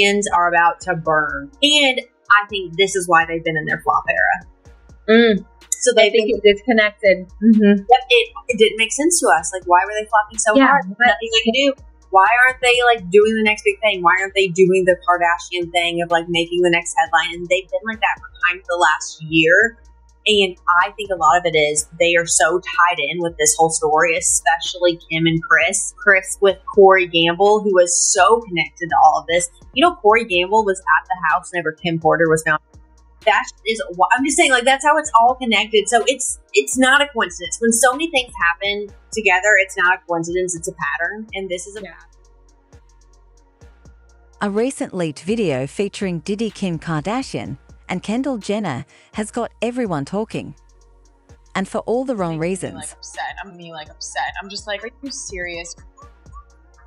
Kardashians are about to burn. And I think this is why they've been in their flop era. So they think it's disconnected. Yep, it didn't make sense to us. Like, why were they flopping so hard? Nothing they can do. Why aren't they like doing the next big thing? Why aren't they doing the Kardashian thing of like making the next headline? And they've been like that for kind of the last year. And I think a lot of it is they are so tied in with this whole story, especially Kim and Chris. Chris with Corey Gamble, who was so connected to all of this. You know, Corey Gamble was at the house whenever Kim Porter was found. That is, I'm just saying, like, that's how it's all connected. So it's not a coincidence. When so many things happen together, it's not a coincidence, it's a pattern. And this is a pattern. A recent leaked video featuring Diddy, Kim Kardashian and Kendall Jenner has got everyone talking. And for all the wrong reasons. Upset. I'm just like, are you serious?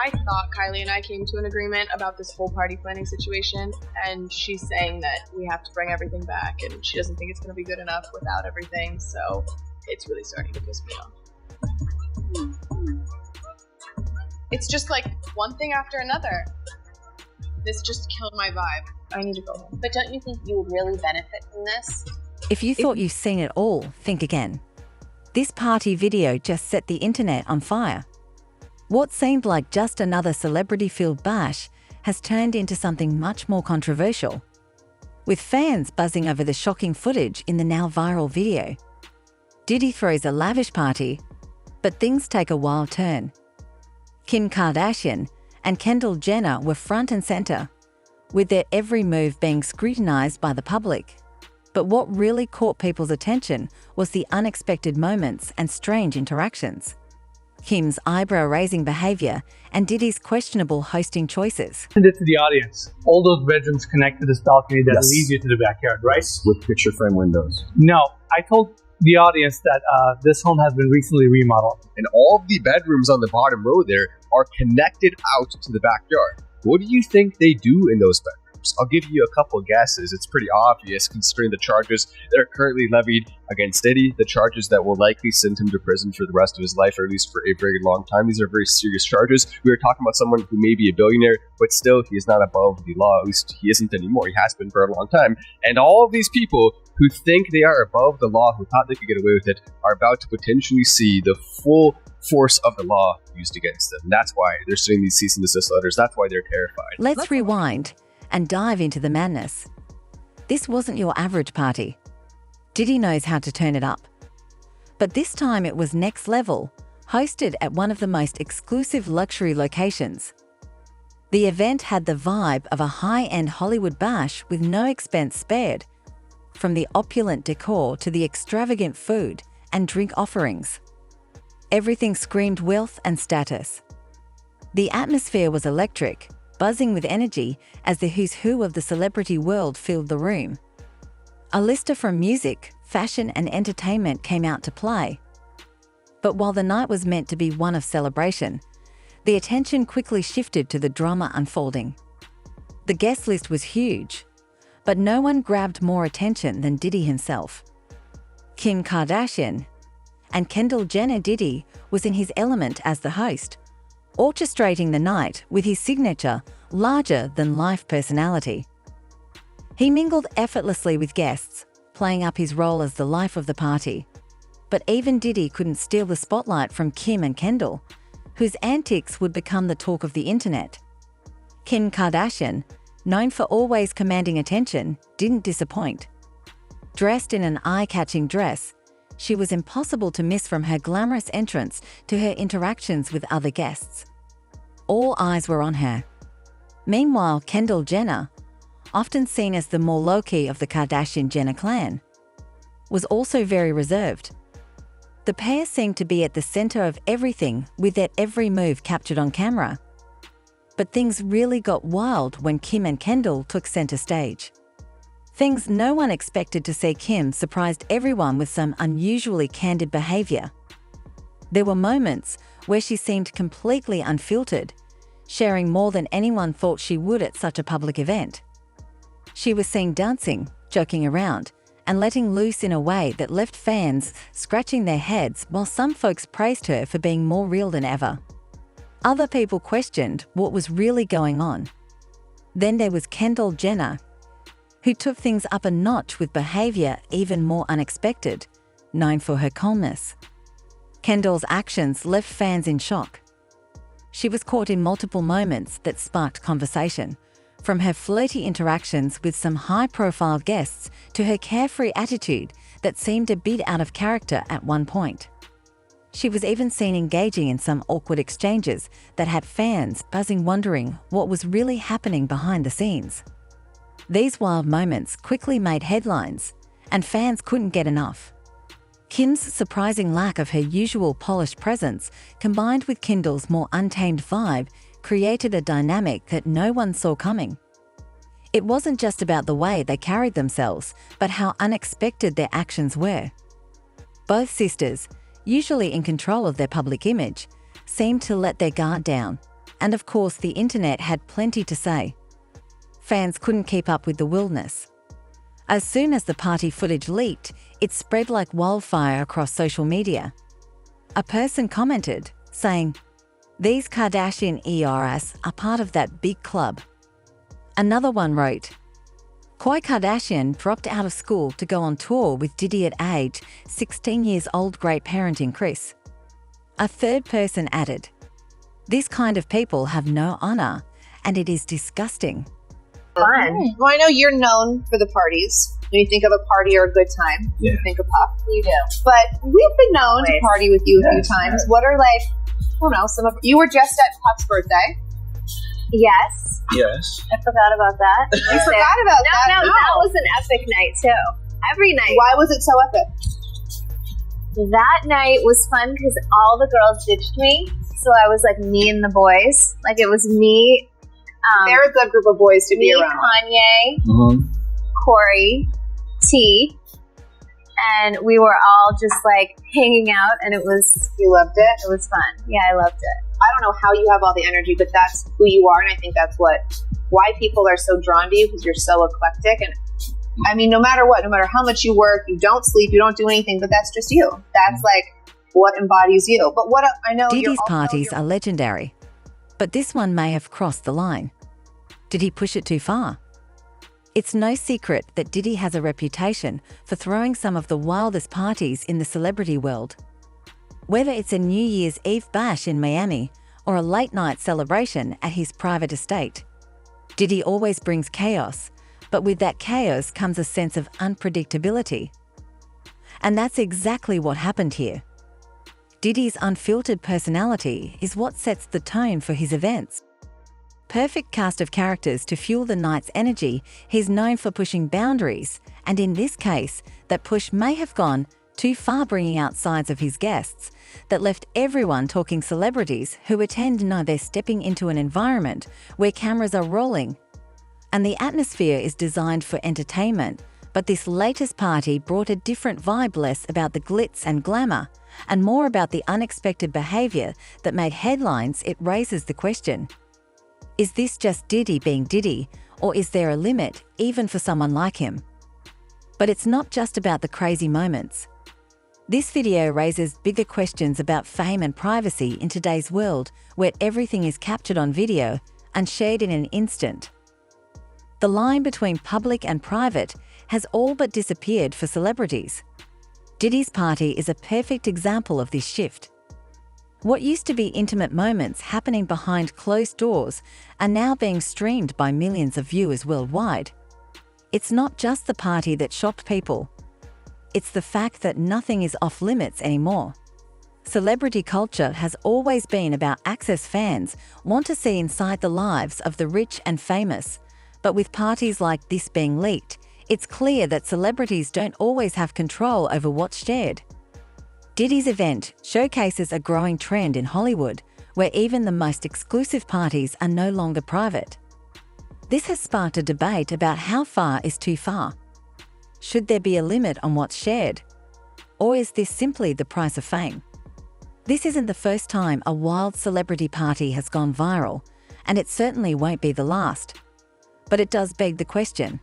I thought Kylie and I came to an agreement about this whole party planning situation, and she's saying that we have to bring everything back, and she doesn't think it's going to be good enough without everything, so it's really starting to piss me off. It's just like one thing after another. This just killed my vibe. I need to go home. But don't you think you would really benefit from this? If you thought you've seen it all, think again. This party video just set the internet on fire. What seemed like just another celebrity-filled bash has turned into something much more controversial, with fans buzzing over the shocking footage in the now viral video. Diddy throws a lavish party, but things take a wild turn. Kim Kardashian and Kendall Jenner were front and center, with their every move being scrutinized by the public. But what really caught people's attention was the unexpected moments and strange interactions. Kim's eyebrow-raising behavior and Diddy's questionable hosting choices. Send it to the audience. All those bedrooms connect to this balcony that leads you to the backyard, right? With picture frame windows. No, I told the audience that this home has been recently remodeled. And all of the bedrooms on the bottom row there are connected out to the backyard. What do you think they do in those bedrooms? I'll give you a couple guesses. It's pretty obvious considering the charges that are currently levied against Diddy, the charges that will likely send him to prison for the rest of his life, or at least for a very long time. These are very serious charges. We are talking about someone who may be a billionaire, but still he is not above the law. At least he isn't anymore. He has been for a long time. And all of these people who think they are above the law, who thought they could get away with it, are about to potentially see the full force of the law used against them. That's why they're sending these cease and desist letters. That's why they're terrified. Let's rewind and dive into the madness. This wasn't your average party. Diddy knows how to turn it up. But this time it was next level, hosted at one of the most exclusive luxury locations. The event had the vibe of a high-end Hollywood bash with no expense spared, from the opulent decor to the extravagant food and drink offerings. Everything screamed wealth and status. The atmosphere was electric, buzzing with energy as the who's who of the celebrity world filled the room. A lister from music, fashion and entertainment came out to play. But while the night was meant to be one of celebration, the attention quickly shifted to the drama unfolding. The guest list was huge, but no one grabbed more attention than Diddy himself. Kim Kardashian and Kendall Jenner. Diddy was in his element as the host, orchestrating the night with his signature, larger-than-life personality. He mingled effortlessly with guests, playing up his role as the life of the party. But even Diddy couldn't steal the spotlight from Kim and Kendall, whose antics would become the talk of the internet. Kim Kardashian, known for always commanding attention, didn't disappoint. Dressed in an eye-catching dress, she was impossible to miss from her glamorous entrance to her interactions with other guests. All eyes were on her. Meanwhile, Kendall Jenner, often seen as the more low-key of the Kardashian-Jenner clan, was also very reserved. The pair seemed to be at the center of everything, with their every move captured on camera. But things really got wild when Kim and Kendall took center stage. Things no one expected to see. Kim surprised everyone with some unusually candid behavior. There were moments where she seemed completely unfiltered, sharing more than anyone thought she would at such a public event. She was seen dancing, joking around, and letting loose in a way that left fans scratching their heads, while some folks praised her for being more real than ever. Other people questioned what was really going on. Then there was Kendall Jenner, who took things up a notch with behaviour even more unexpected, known for her calmness. Kendall's actions left fans in shock. She was caught in multiple moments that sparked conversation, from her flirty interactions with some high-profile guests to her carefree attitude that seemed a bit out of character at one point. She was even seen engaging in some awkward exchanges that had fans buzzing, wondering what was really happening behind the scenes. These wild moments quickly made headlines, and fans couldn't get enough. Kim's surprising lack of her usual polished presence, combined with Kendall's more untamed vibe, created a dynamic that no one saw coming. It wasn't just about the way they carried themselves, but how unexpected their actions were. Both sisters, usually in control of their public image, seemed to let their guard down, and of course the internet had plenty to say. Fans couldn't keep up with the wildness. As soon as the party footage leaked, it spread like wildfire across social media. A person commented, saying, "These Kardashian eras are part of that big club." Another one wrote, "Khloe Kardashian dropped out of school to go on tour with Diddy at age 16 years old, great parenting, Chris." A third person added, "This kind of people have no honor, and it is disgusting." Fun. Well, I know you're known for the parties. When you think of a party or a good time, you think of Puff. You do. But we've been known to party with you a few times. What are I don't know, you were just at Puff's birthday. Yes. Yes. I forgot about that. You forgot about that? No, that was an epic night too. Every night. Why was it so epic? That night was fun because all the girls ditched me. So I was like me and the boys. Like it was me. They're a good group of boys to be around. Kanye, Corey, T, and we were all just like hanging out, and it was. You loved it? It was fun. Yeah, I loved it. I don't know how you have all the energy, but that's who you are, and I think that's why people are so drawn to you, because you're so eclectic. And I mean, no matter what, no matter how much you work, you don't sleep, you don't do anything, but that's just you. That's like what embodies you. But what I know, Diddy's parties are legendary, but this one may have crossed the line. Did he push it too far? It's no secret that Diddy has a reputation for throwing some of the wildest parties in the celebrity world. Whether it's a New Year's Eve bash in Miami or a late-night celebration at his private estate, Diddy always brings chaos, but with that chaos comes a sense of unpredictability. And that's exactly what happened here. Diddy's unfiltered personality is what sets the tone for his events. Perfect cast of characters to fuel the night's energy, he's known for pushing boundaries, and in this case, that push may have gone too far, bringing out sides of his guests that left everyone talking. Celebrities who attend know they're stepping into an environment where cameras are rolling, and the atmosphere is designed for entertainment, but this latest party brought a different vibe, less about the glitz and glamour, and more about the unexpected behavior that made headlines. It raises the question, is this just Diddy being Diddy, or is there a limit, even for someone like him? But it's not just about the crazy moments. This video raises bigger questions about fame and privacy in today's world, where everything is captured on video and shared in an instant. The line between public and private has all but disappeared for celebrities. Diddy's party is a perfect example of this shift. What used to be intimate moments happening behind closed doors are now being streamed by millions of viewers worldwide. It's not just the party that shocked people. It's the fact that nothing is off limits anymore. Celebrity culture has always been about access. Fans want to see inside the lives of the rich and famous, but with parties like this being leaked, it's clear that celebrities don't always have control over what's shared. Diddy's event showcases a growing trend in Hollywood, where even the most exclusive parties are no longer private. This has sparked a debate about how far is too far. Should there be a limit on what's shared? Or is this simply the price of fame? This isn't the first time a wild celebrity party has gone viral, and it certainly won't be the last. But it does beg the question,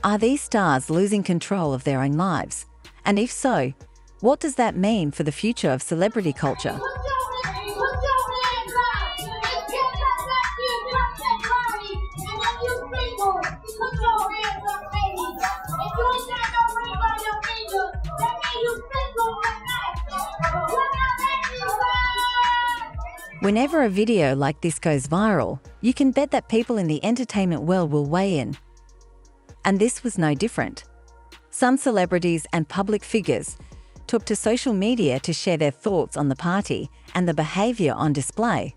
are these stars losing control of their own lives? And if so, what does that mean for the future of celebrity culture? Put your hands up. Let's get that vacuum. Drop that party. And when you Whenever a video like this goes viral, you can bet that people in the entertainment world will weigh in. And this was no different. Some celebrities and public figures took to social media to share their thoughts on the party and the behaviour on display.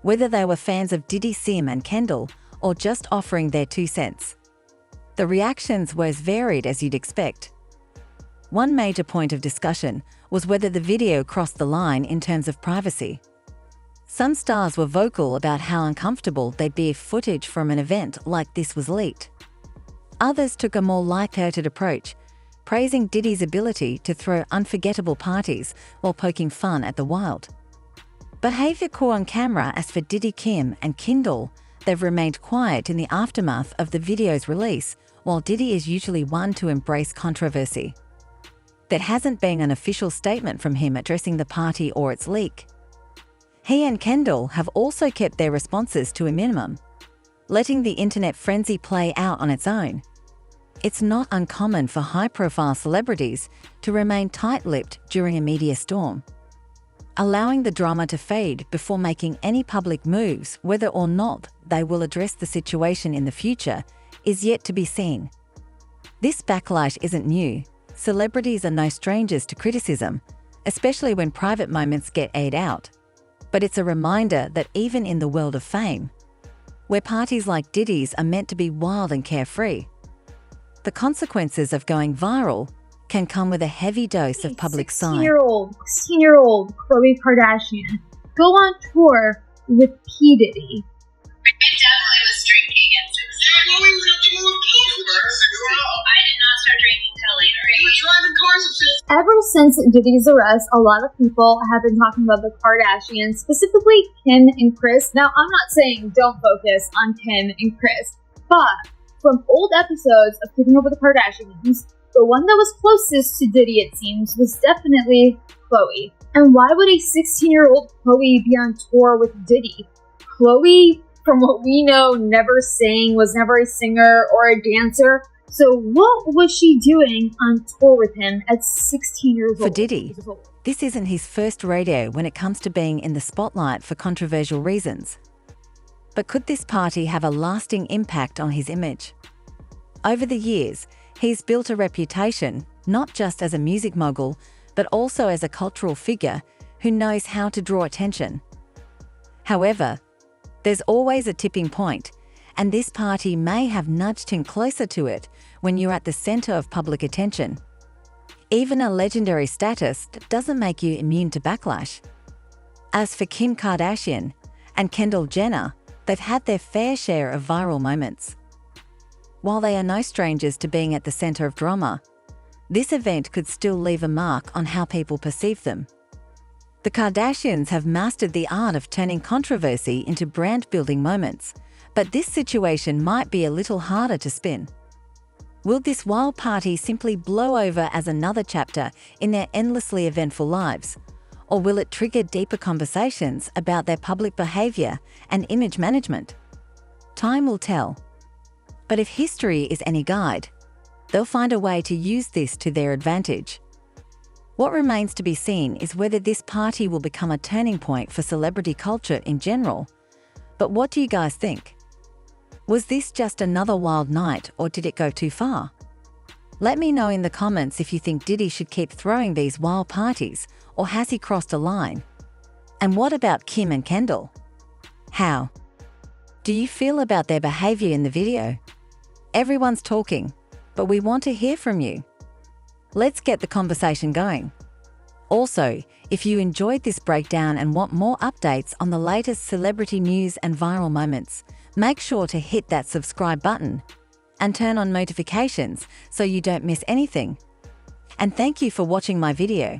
Whether they were fans of Diddy, Sim and Kendall, or just offering their 2 cents. The reactions were as varied as you'd expect. One major point of discussion was whether the video crossed the line in terms of privacy. Some stars were vocal about how uncomfortable they'd be if footage from an event like this was leaked. Others took a more light-hearted approach, praising Diddy's ability to throw unforgettable parties while poking fun at the wild. Behaviour caught on camera as for Diddy, Kim and Kendall, they've remained quiet in the aftermath of the video's release, while Diddy is usually one to embrace controversy. There hasn't been an official statement from him addressing the party or its leak. He and Kendall have also kept their responses to a minimum, letting the internet frenzy play out on its own. It's not uncommon for high-profile celebrities to remain tight-lipped during a media storm. Allowing the drama to fade before making any public moves, whether or not they will address the situation in the future, is yet to be seen. This backlash isn't new. Celebrities are no strangers to criticism, especially when private moments get aired out. But it's a reminder that even in the world of fame, where parties like Diddy's are meant to be wild and carefree, the consequences of going viral can come with a heavy dose of public side. 16-year-old Khloe Kardashian go on tour with P. Diddy. I definitely was drinking at 16. I did not start drinking till later. You were driving cars at 16. Ever since Diddy's arrest, a lot of people have been talking about the Kardashians, specifically Kim and Kris. Now, I'm not saying don't focus on Kim and Kris, but from old episodes of Keeping Up with the Kardashians, the one that was closest to Diddy, it seems, was definitely Khloe. And why would a 16-year-old Khloe be on tour with Diddy? Khloe, from what we know, never sang, was never a singer or a dancer. So what was she doing on tour with him at 16 years old? For Diddy, this isn't his first rodeo when it comes to being in the spotlight for controversial reasons. But could this party have a lasting impact on his image? Over the years, he's built a reputation, not just as a music mogul, but also as a cultural figure who knows how to draw attention. However, there's always a tipping point, and this party may have nudged him closer to it when you're at the center of public attention. Even a legendary status doesn't make you immune to backlash. As for Kim Kardashian and Kendall Jenner, they've had their fair share of viral moments. While they are no strangers to being at the center of drama, this event could still leave a mark on how people perceive them. The Kardashians have mastered the art of turning controversy into brand-building moments, but this situation might be a little harder to spin. Will this wild party simply blow over as another chapter in their endlessly eventful lives? Or will it trigger deeper conversations about their public behavior and image management? Time will tell. But if history is any guide, they'll find a way to use this to their advantage. What remains to be seen is whether this party will become a turning point for celebrity culture in general. But what do you guys think? Was this just another wild night, or did it go too far? Let me know in the comments if you think Diddy should keep throwing these wild parties, or has he crossed a line? And what about Kim and Kendall? How do you feel about their behavior in the video? Everyone's talking, but we want to hear from you. Let's get the conversation going. Also, if you enjoyed this breakdown and want more updates on the latest celebrity news and viral moments, make sure to hit that subscribe button and turn on notifications so you don't miss anything. And thank you for watching my video.